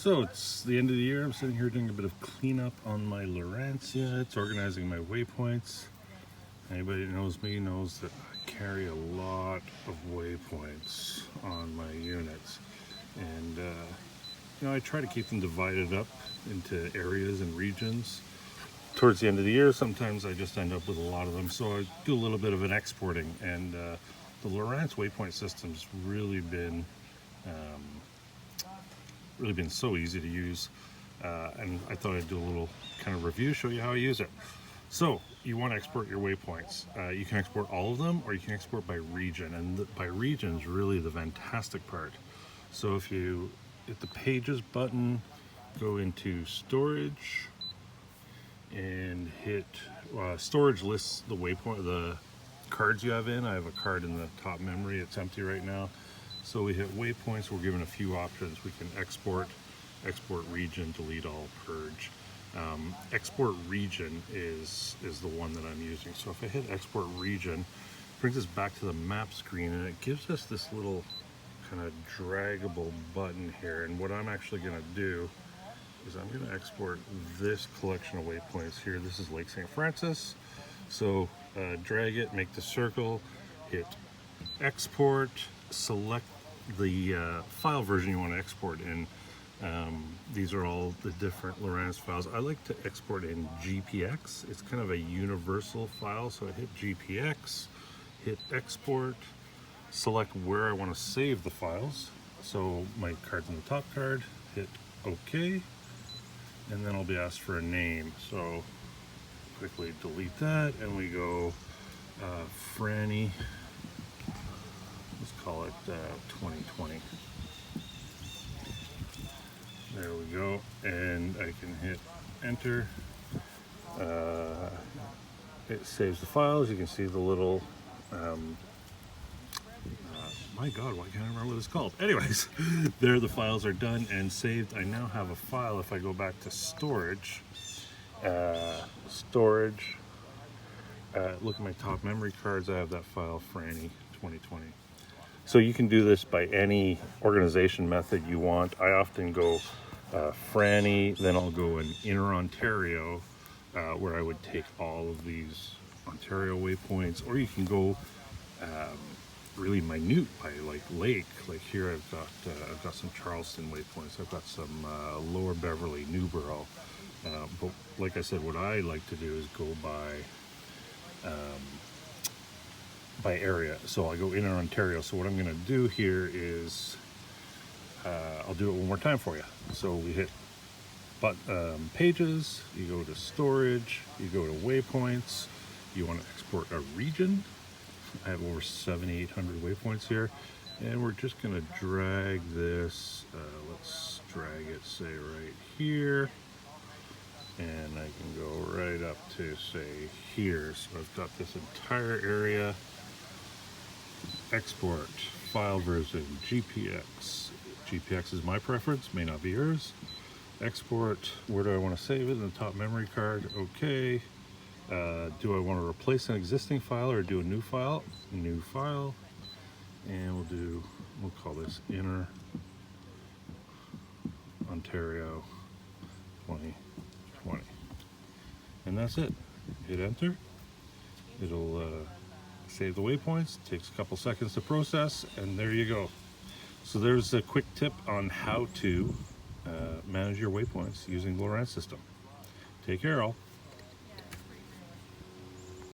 So it's the end of the year. I'm sitting here doing a bit of cleanup on my Lowrance units, organizing my waypoints. Anybody that knows me knows that I carry a lot of waypoints on my units, and I try to keep them divided up into areas and regions. Towards the end of the year, sometimes I just end up with a lot of them, so I do a little bit of an exporting. And the Lowrance waypoint system's really been so easy to use, and I thought I'd do a little kind of review, show you how I use it. So you want to export your waypoints. You can export all of them, or you can export by region, and by region is really the fantastic part. So if you hit the Pages button, go into Storage, and hit Storage lists the waypoint, the cards you have in. I have a card in the top memory. It's empty right now. So we hit waypoints. We're given a few options. We can export region, delete all, purge. Export region is the one that I'm using. So if I hit export region, it brings us back to the map screen, and it gives us this little kind of draggable button here. And what I'm actually going to do is I'm going to export this collection of waypoints here. This is Lake St. Francis. So drag it, make the circle, hit export, select the file version you want to export in. These are all the different Lowrance files. I like to export in GPX. It's kind of a universal file, so I hit GPX, hit export, select where I want to save the files. So my card's in the top card, hit OK, and then I'll be asked for a name. So quickly delete that, and we go Franny. Let's call it 2020. There we go, and I can hit enter. It saves the files. You can see the little, my God, why can't I remember what it's called? Anyways, there the files are done and saved. I now have a file. If I go back to storage, look at my top memory cards. I have that file, Franny 2020. So you can do this by any organization method you want. I often go Franny, then I'll go in Inner Ontario, where I would take all of these Ontario waypoints, or you can go really minute by like lake. Like here I've got some Charleston waypoints. I've got some Lower Beverly, Newborough. But like I said, what I like to do is go by area. So I go Inner Ontario. So what I'm going to do here is I'll do it one more time for you. So we hit Pages, you go to Storage, you go to Waypoints, you want to export a region. I have over 7,800 waypoints here, and we're just going to drag this, let's drag it, say, right here, and I can go right up to, say, here. So I've got this entire area. Export, file version, GPX. GPX is my preference, may not be yours. Export, where do I want to save it? In the top memory card, okay. Do I want to replace an existing file or do a new file? New file, and we'll call this Inner Ontario 2020. And that's it. Hit enter. It'll save the waypoints, takes a couple seconds to process, and there you go. So there's a quick tip on how to manage your waypoints using the Lowrance system. Take care, all.